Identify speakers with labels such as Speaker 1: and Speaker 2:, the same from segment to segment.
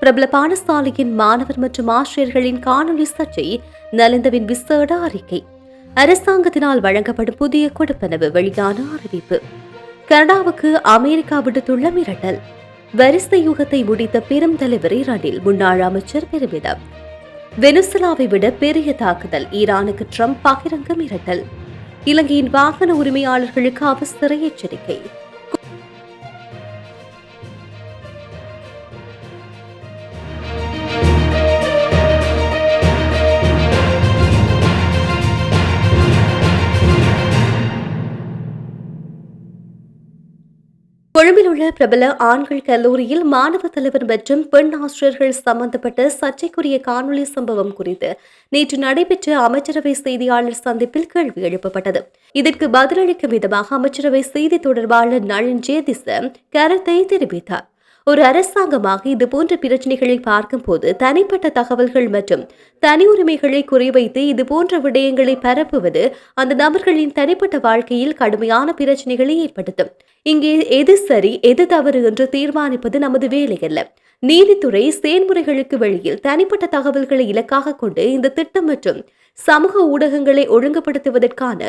Speaker 1: பிரபல பாடசாலையின் மாணவர் மற்றும் ஆசிரியர்களின் காணொலி சர்ச்சை, நலிந்தவின் விசேட அறிக்கை, அரசாங்கத்தினால் வழங்கப்படும் புதிய கொடுப்பனவு வெளியான அறிவிப்பு, கனடாவுக்கு அமெரிக்கா விடுத்துள்ள மிரட்டல், வரிசை யுகத்தை முடித்த பெரும் தலைவர் ரணில், முன்னாள் அமைச்சர் பெருமிதம், வெனிசுலாவை விட பெரிய தாக்குதல், ஈரானுக்கு ட்ரம்ப் பகிரங்க மிரட்டல், இலங்கையின் வாகன உரிமையாளர்களுக்கு அவசர எச்சரிக்கை. கொழும்பில் உள்ள பிரபல ஆண்கள் கல்லூரியில் மாணவ தலைவர் மற்றும் பெண் ஆசிரியர்கள் சம்பந்தப்பட்ட சர்ச்சைக்குரிய காணொலி சம்பவம் குறித்து நேற்று நடைபெற்ற அமைச்சரவை செய்தியாளர் சந்திப்பில் கேள்வி எழுப்பப்பட்டது. இதற்கு பதிலளிக்கும் விதமாக அமைச்சரவை செய்தி தொடர்பாளர் நளின் ஜேதிச கருத்தை தெரிவித்தார். ஒரு அரசாங்கமாக இதுபோன்ற பிரச்சினைகளை பார்க்கும் போது தனிப்பட்ட தகவல்கள் மற்றும் தனி உரிமைகளை குறிவைத்து இதுபோன்ற விடயங்களை பரப்புவது அந்த நபர்களின் தனிப்பட்ட வாழ்க்கையில் கடுமையான பிரச்சினைகளை ஏற்படுத்தும். இங்கே எது சரி எது தவறு என்று தீர்மானிப்பது நமது வேலையல்ல. நீதித்துறை செயல்முறைகளுக்கு வெளியில் தனிப்பட்ட தகவல்களை இலக்காக கொண்டு இந்த திட்டம் மற்றும் சமூக ஊடகங்களை ஒழுங்குபடுத்துவதற்கான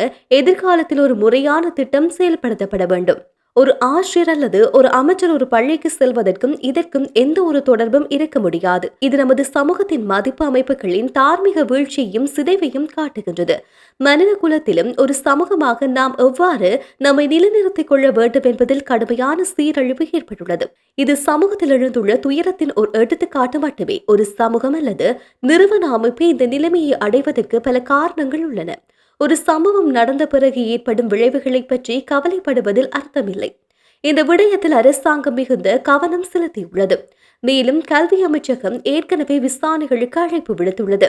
Speaker 1: எதிர்காலத்தில் ஒரு முறையான திட்டம் செயல்படுத்தப்பட வேண்டும். ஒரு ஆசிரியர் அல்லது ஒரு அமைச்சர் ஒரு பள்ளிக்கு செல்வதற்கும் இதற்கும் எந்த ஒரு தொடர்பும் இருக்க முடியாது. இது நமது சமூகத்தின் மதிப்பு அமைப்புகளின் தார்மீக வீழ்ச்சியையும் சிதைவையும் காட்டுகின்றது. மனித குலத்திலும் ஒரு சமூகமாக நாம் எவ்வாறு நம்மை நிலைநிறுத்திக் கொள்ள வேண்டும் என்பதில் கடுமையான சீரழிவு ஏற்பட்டுள்ளது. இது சமூகத்தில் எழுந்துள்ள துயரத்தின் ஒரு எடுத்துக்காட்டு மட்டுமே. ஒரு சமூகம் அல்லது நிறுவன அமைப்பு இந்த நிலைமையை அடைவதற்கு பல காரணங்கள் உள்ளன. ஒரு சம்பவம் நடந்த பிறகு ஏற்படும் விளைவுகளை பற்றி கவலைப்படுவதில் அர்த்தமில்லை. இந்த விடயத்தில் அரசாங்கம் மிகுந்த கவனம் செலுத்தியுள்ளது. மேலும் கல்வி அமைச்சகம் ஏற்கனவே விசாரணைகளுக்கு அழைப்பு விடுத்துள்ளது.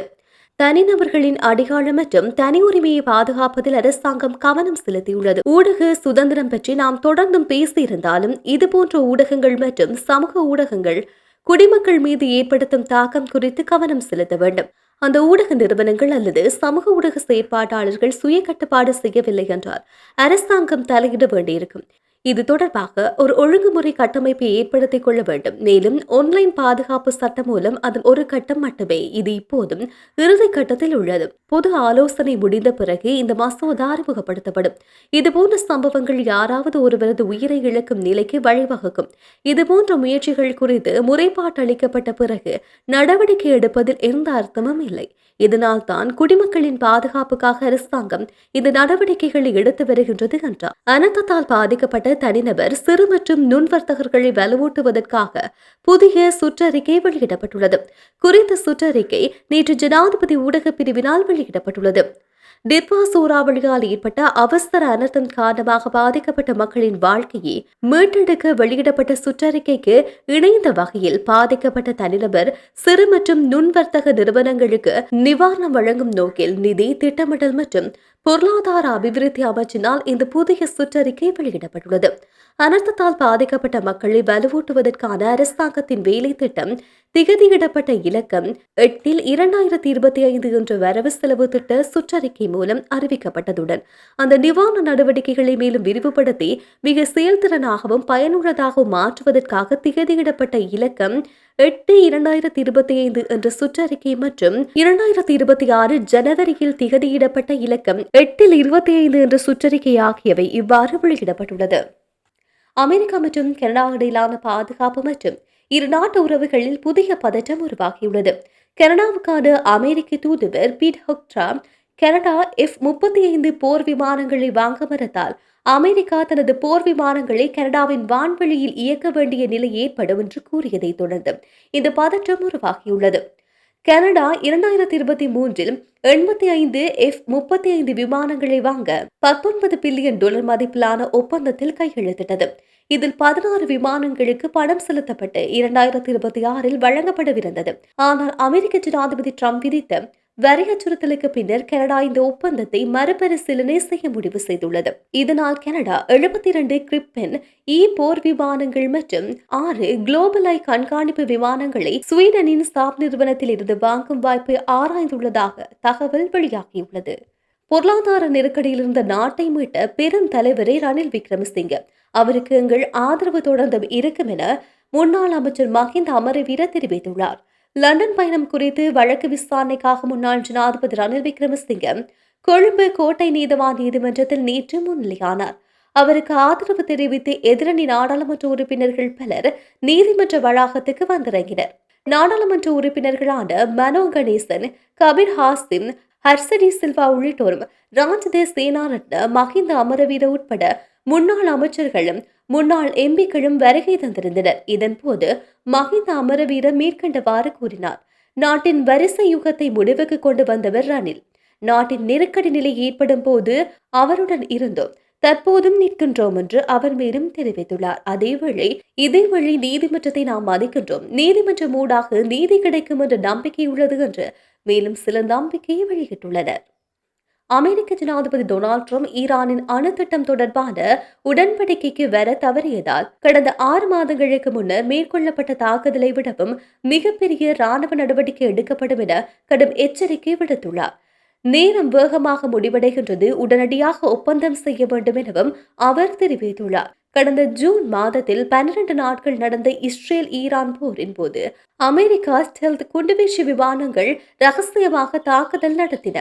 Speaker 1: தனிநபர்களின் அடையாளம் மற்றும் தனி உரிமையை பாதுகாப்பதில் அரசாங்கம் கவனம் செலுத்தியுள்ளது. ஊடக சுதந்திரம் பற்றி நாம் தொடர்ந்தும் பேசியிருந்தாலும் இதுபோன்ற ஊடகங்கள் மற்றும் சமூக ஊடகங்கள் குடிமக்கள் மீது ஏற்படுத்தும் தாக்கம் குறித்து கவனம் செலுத்த வேண்டும். அந்த ஊடக நிறுவனங்கள் அல்லது சமூக ஊடக செயற்பாட்டாளர்கள் சுய கட்டுப்பாடு செய்யவில்லை என்றால் அரசாங்கம் தலையிட வேண்டியிருக்கும். இது தொடர்பாக ஒரு ஒழுங்குமுறை கட்டமைப்பை ஏற்படுத்திக் கொள்ள வேண்டும். மேலும் ஆன்லைன் பாதுகாப்பு சட்டம் மூலம் அதன் ஒரு கட்டம் மட்டுமே. இது இப்போதும் இறுதி கட்டத்தில் உள்ளது. பொது ஆலோசனை முடிந்த பிறகு இந்த மசோதா அறிமுகப்படுத்தப்படும். இதுபோன்ற சம்பவங்கள் யாராவது ஒருவரது உயிரை இழக்கும் நிலைக்கு வழிவகுக்கும். இதுபோன்ற முயற்சிகள் குறித்து முறைப்பாட்டு அளிக்கப்பட்ட பிறகு நடவடிக்கை எடுப்பதில் எந்த அர்த்தமும் இல்லை. இதனால் தான் குடிமக்களின் பாதுகாப்புக்காக அரசாங்கம் இந்த நடவடிக்கைகளை எடுத்து வருகின்றது என்றார். அனர்த்தத்தால் பாதிக்கப்பட்ட தனிநபர், சிறு மற்றும் நுண்வர்த்தகர்களை வலுவூட்டுவதற்காக புதிய சுற்றறிக்கை வெளியிடப்பட்டுள்ளது. குறித்த சுற்றறிக்கை நேற்று ஜனாதிபதி ஊடக பிரிவினால் வெளியிடப்பட்டுள்ளது. டிட்வா சூறாவளியால் ஏற்பட்ட அவசர அனர்த்தம் காரணமாக பாதிக்கப்பட்ட மக்களின் வாழ்க்கையை மீட்டெடுக்க வெளியிடப்பட்ட சுற்றறிக்கைக்கு இணைந்த வகையில் பாதிக்கப்பட்ட தனிநபர், சிறு மற்றும் நுண்வர்த்தக நிறுவனங்களுக்கு நிவாரணம் வழங்கும் நோக்கில் நிதி திட்டமிடல் மற்றும் பொருளாதார அபிவிருத்தி அமைச்சினால் இந்த புதிய சுற்றறிக்கை வெளியிடப்பட்டுள்ளது. அனர்த்தத்தால் பாதிக்கப்பட்ட மக்களை வலுவூட்டுவதற்கான அரசாங்கத்தின் வேலை திட்டம் திகதியிடப்பட்ட இலக்கம் 8/2025 என்ற வரவு செலவு திட்ட சுற்றறிக்கை மூலம் அறிவிக்கப்பட்டதுடன் அந்த நிவாரண நடவடிக்கைகளை மேலும் விரிவுபடுத்தி மிக செயல்திறனாகவும் பயனுள்ளதாகவும் மாற்றுவதற்காக திகதியிடப்பட்ட இலக்கம் 8/2025 என்ற சுற்றறிக்கை மற்றும் 2026 ஜனவரியில் திகதியிடப்பட்ட இலக்கம் 8/25 என்ற சுற்றறிக்கை ஆகியவை இவ்வாறு வெளியிடப்பட்டுள்ளது. அமெரிக்கா மற்றும் கனடா இடையிலான பாதுகாப்பு மற்றும் இரு நாட்டு உறவுகளில் புதிய பதற்றம் உருவாகியுள்ளது. கனடாவுக்கான அமெரிக்க தூதுவர் பீட் ஹெக்ஸ்ட்ரா கனடா F-35 போர் விமானங்களை வாங்க மறுத்தால் அமெரிக்கா தனது போர் விமானங்களை கனடாவின் வான்வெளியில் இயக்க வேண்டிய நிலை ஏற்படும் என்று கூறியதை தொடர்ந்து இந்த பதற்றம் உருவாகியுள்ளது. கனடா 2023 85 F-35 விமானங்களை வாங்க $19 பில்லியன் மதிப்பிலான ஒப்பந்தத்தில் கையெழுத்திட்டது. இதில் 16 விமானங்களுக்கு பணம் செலுத்தப்பட்டு 2026 வழங்கப்படவிருந்தது. ஆனால் அமெரிக்க ஜனாதிபதி ட்ரம்ப் விதித்த வரி அச்சுறுத்தலுக்கு பின்னர் கனடா இந்த ஒப்பந்தத்தை மறுபரிசீலனை செய்ய முடிவு செய்துள்ளது. இதனால் கனடா 72 கிரிப்பன் போர் விமானங்கள் மற்றும் 6 குளோபல் ஐ கண்காணிப்பு விமானங்களை ஸ்வீடனின் சாப் நிறுவனத்தில் இருந்து வாங்கும் வாய்ப்பை ஆராய்ந்துள்ளதாக தகவல் வெளியாகியுள்ளது. பொருளாதார நெருக்கடியில் இருந்த நாட்டை மீட்ட பெரும் தலைவரே ரணில் விக்ரமசிங்க. அவருக்கு எங்கள் ஆதரவு தொடர்ந்தும் இருக்கும் என முன்னாள் அமைச்சர் மஹிந்த அமரவீர தெரிவித்துள்ளார். லண்டன் பயணம் குறித்து வழக்கு விசாரணைக்காக முன்னாள் ஜனாதிபதி ரணில் விக்ரமசிங்க கொழும்பு கோட்டை நீதவான் நீதிமன்றத்தில் நேற்று முன்னிலையானார். அவருக்கு ஆதரவு தெரிவித்து எதிரணி நாடாளுமன்ற உறுப்பினர்கள் பலர் நீதிமன்ற வளாகத்துக்கு வந்திறங்கினர். நாடாளுமன்ற உறுப்பினர்களான மனோ கணேசன், கபீர் ஹாசிம், ஹர்சடி சில்வா உள்ளிட்டோரும் ராஜித சேனாரட்ன, மஹிந்த அமரவீர உட்பட முன்னாள் அமைச்சர்களும் முன்னாள் எம்பிக்களும் வருகை தந்திருந்தனர். இதன்போது மஹிந்த அமரவீர மேற்கண்டவாறு கூறினார். நாட்டின் வரிசை யுகத்தை முடிவுக்கு கொண்டு வந்தவர் ரணில். நாட்டின் நெருக்கடி நிலை ஏற்படும் போது அவருடன் இருந்தோம், தற்போதும் நிற்கின்றோம் என்று அவர் மேலும் தெரிவித்துள்ளார். இதேவேளை நீதிமன்றத்தை நாம் மதிக்கின்றோம், நீதிமன்றம் ஊடாக நீதி கிடைக்கும் என்ற நம்பிக்கை உள்ளது என்று மேலும் சில நம்பிக்கையை வெளியிட்டுள்ளனர். அமெரிக்க ஜனாதிபதி டொனால்ட் ட்ரம்ப் ஈரானின் அணு திட்டம் தொடர்பான உடன்படிக்கைக்கு வர தவறியதால் கடந்த 6 மாதங்களுக்கு முன்னர் மேற்கொள்ளப்பட்ட தாக்குதலை விடவும் மிகப்பெரிய ராணுவ நடவடிக்கை எடுக்கப்படும் என கடும் எச்சரிக்கை விடுத்துள்ளார். நேரம் வேகமாக முடிவடைகின்றது, உடனடியாக ஒப்பந்தம் செய்ய வேண்டும் எனவும் அவர் தெரிவித்துள்ளார். கடந்த ஜூன் மாதத்தில் 12 நாட்கள் நடந்த இஸ்ரேல் ஈரான் போரின் போது அமெரிக்கா ஸ்டெல்த் குண்டுவீச்சு விமானங்கள் ரகசியமாக தாக்குதல் நடத்தின.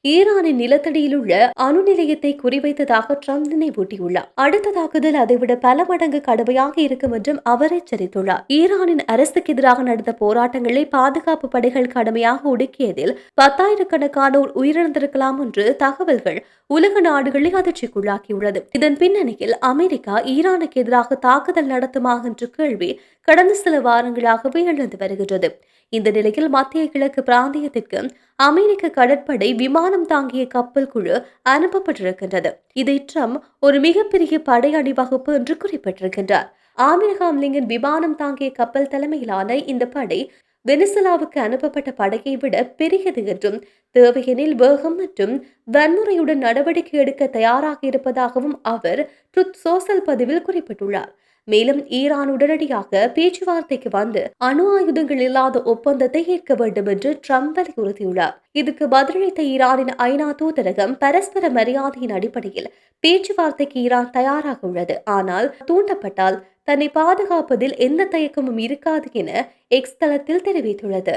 Speaker 1: ஈரானின் நிலத்தடியில் உள்ள அணு நிலையத்தை குறிவைத்ததாக ட்ரம்ப் நினைவூட்டியுள்ளார். அடுத்த தாக்குதல் அதைவிட பல மடங்கு கடுமையாக இருக்கும் என்றும் அவர் எச்சரித்துள்ளார். ஈரானின் அரசுக்கு எதிராக நடந்த போராட்டங்களை பாதுகாப்பு படைகள் கடுமையாக ஒடுக்கியதில் 10,000கணக்கானோர் உயிரிழந்திருக்கலாம் என்று தகவல்கள் உலக நாடுகளை அதிர்ச்சிக்குள்ளாக்கியுள்ளது. இதன் பின்னணியில் அமெரிக்கா ஈரானுக்கு எதிராக தாக்குதல் நடத்துமா என்ற கேள்வி கடந்த சில வாரங்களாகவே எழுந்து வருகின்றது. இந்த நிலையில் மத்திய கிழக்கு பிராந்தியத்திற்கு அமெரிக்க கடற்படை விமானம் தாங்கிய கப்பல் குழு அனுப்பப்பட்டிருக்கின்றது. இதை ட்ரம்ப் ஒரு மிகப்பெரிய படை அணிவகுப்பு என்று குறிப்பிட்டிருக்கின்றார். ஆபிரகாம் லிங்கன் விமானம் தாங்கிய கப்பல் தலைமையிலான இந்த படை வெனிசுலாவுக்கு அனுப்பப்பட்ட படையை விட பெரியது என்றும் தேவையெனில் வேகம் மற்றும் வன்முறையுடன் நடவடிக்கை எடுக்க தயாராக இருப்பதாகவும் அவர் ட்ரூத் சோஷல் பதிவில் குறிப்பிட்டுள்ளார். மேலும் ஈரான் உடனடியாக பேச்சுவார்த்தைக்கு வந்து அணு ஆயுதங்கள் இல்லாத ஒப்பந்தத்தை ஏற்க வேண்டும் என்று ட்ரம்ப் வலியுறுத்தியுள்ளார். இதுக்கு பதிலளித்த ஈரானின் ஐநா தூதரகம் பரஸ்பர மரியாதையின் அடிப்படையில் பேச்சுவார்த்தைக்கு ஈரான் தயாராக உள்ளது, ஆனால் தூண்டப்பட்டால் தன்னை பாதுகாப்பதில் எந்த தயக்கமும் இருக்காது என எக்ஸ் தளத்தில் தெரிவித்துள்ளது.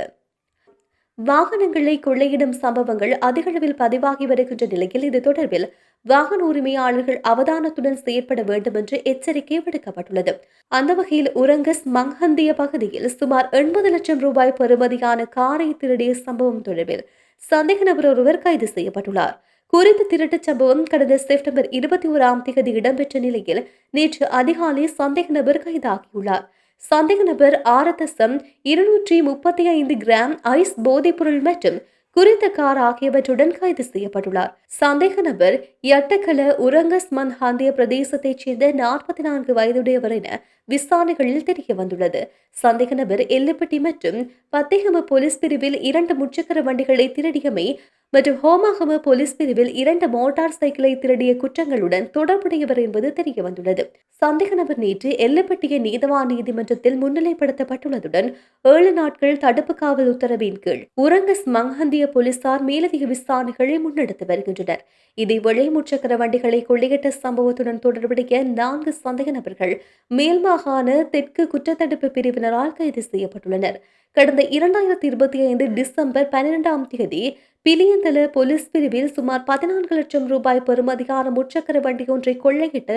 Speaker 1: வாகனங்களை கொள்ளையிடும் சம்பவங்கள் அதிகளவில் பதிவாகி வருகின்ற நிலையில் இது தொடர்பில் வாகன உரிமையாளர்கள் அவதானத்துடன் செயற்பட வேண்டும் என்று எச்சரிக்கை விடுக்கப்பட்டுள்ளது. அந்த வகையில் உரங்கஸ் மங்ஹந்திய பகுதியில் சுமார் 80 லட்சம் ரூபாய் பெறுமதியான காரை திருடிய சம்பவம் தொடர்பில் சந்தேக நபர் ஒருவர் கைது செய்யப்பட்டுள்ளார். குறித்த திருட்டுச் சம்பவம் கடந்த செப்டம்பர் 21ஆம் தேதி இடம்பெற்ற நிலையில் நேற்று அதிகாலை சந்தேக நபர் கைதாகியுள்ளார். சந்தேக நபர் 6,235 கிராம் ஐஸ் போதைப்பொருள் மற்றும் குறித்த கார் ஆகியவற்றுடன் கைது செய்யப்பட்டுள்ளார். சந்தேக நபர் யட்டக்கல உரங்கஸ் மன்ஹாந்திய பிரதேசத்தைச் சேர்ந்த 44 வயதுடையவர் என விசாரணைகளில் தெரிய வந்துள்ளது. சந்தேக நபர் எல்லுப்பட்டி மற்றும் பத்தேகம போலீஸ் பிரிவில் 2 முச்சக்கர வண்டிகளை திருடியமை மற்றும் ஹோமாகம போலீஸ் பிரிவில் 2 மோட்டார் சைக்கிளை திருடிய குற்றங்களுடன் தொடர்புடையவர் என்பது தெரிய வந்துள்ளது. சந்தேக நபர் நேற்று எல்லுப்பட்டிய நீதவான் நீதிமன்றத்தில் முன்னிலைப்படுத்தப்பட்டுள்ளதுடன் 7 நாட்கள் தடுப்பு காவல் உத்தரவின் கீழ் உரங்கஸ் மங்ஹந்திய போலீசார் மேலதிக விசாரணைகளை முன்னெடுத்து வருகின்றனர். இதேவேளை முச்சக்கர வண்டிகளை கொள்ளையிட்ட சம்பவத்துடன் தொடர்புடைய 4 சந்தேக நபர்கள் மேல்மாகாண தெற்கு குற்றத்தடுப்பு பிரிவினரால் கைது செய்யப்பட்டுள்ளனர். கடந்த 2025 டிசம்பர் 12ஆம் தேதி பிலியந்தல போலீஸ் பிரிவில் சுமார் 14 லட்சம் ரூபாய் பெறுமதியான முச்சக்கர வண்டி ஒன்றை கொள்ளையிட்ட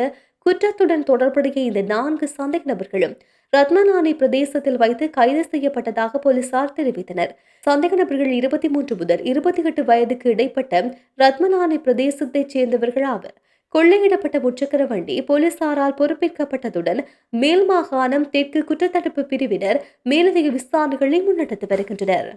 Speaker 1: குற்றத்துடன் தொடர்புடைய இந்த 4 சந்தேக நபர்களும் ரத்மலானை பிரதேசத்தில் வைத்து கைது செய்யப்பட்டதாக போலீசார் தெரிவித்தனர். சந்தேக நபர்கள் 23 முதல் 28 வயதுக்கு இடைப்பட்ட ரத்மலானை பிரதேசத்தைச் சேர்ந்தவர்கள் ஆவர். கொள்ளையிடப்பட்ட முச்சக்கர வண்டி போலீசாரால் பொறுப்பேற்கப்பட்டதுடன் மேல் மாகாணம் தெற்கு குற்றத்தடுப்பு பிரிவினர் மேலதிக விசாரணைகளை முன்னெடுத்து வருகின்றனர்.